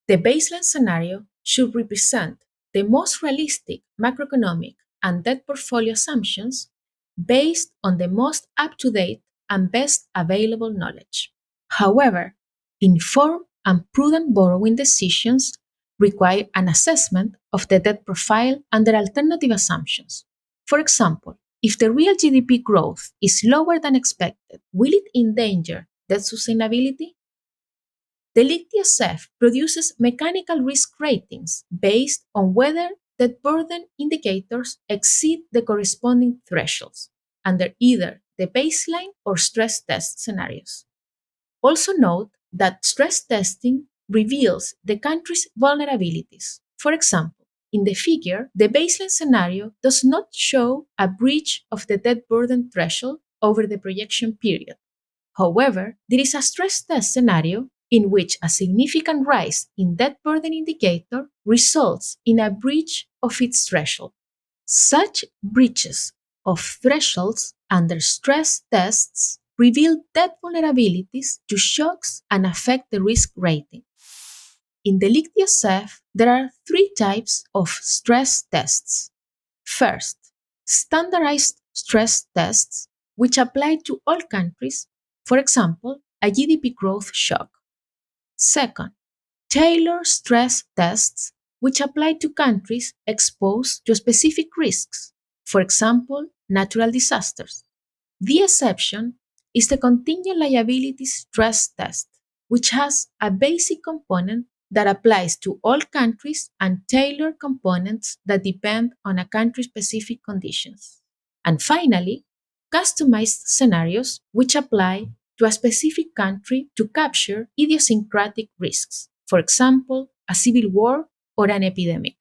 The baseline scenario should represent the most realistic macroeconomic and debt portfolio assumptions based on the most up-to-date and best available knowledge. However, informed and prudent borrowing decisions require an assessment of the debt profile under alternative assumptions. For example, if the real GDP growth is lower than expected, will it endanger debt sustainability? The LIC DSF produces mechanical risk ratings based on whether debt burden indicators exceed the corresponding thresholds under either the baseline or stress test scenarios. Also note that stress testing reveals the country's vulnerabilities. For example, in the figure, the baseline scenario does not show a breach of the debt burden threshold over the projection period. However, there is a stress test scenario in which a significant rise in debt burden indicator results in a breach of its threshold. Such breaches of thresholds under stress tests reveal debt vulnerabilities to shocks and affect the risk rating. In the LIC DSF, there are three types of stress tests. First, standardized stress tests, which apply to all countries, for example, a GDP growth shock. Second, tailored stress tests, which apply to countries exposed to specific risks, for example, natural disasters. The exception is the contingent liability stress test, which has a basic component that applies to all countries and tailored components that depend on a country's specific conditions. And finally, customized scenarios, which apply to a specific country to capture idiosyncratic risks, for example, a civil war or an epidemic.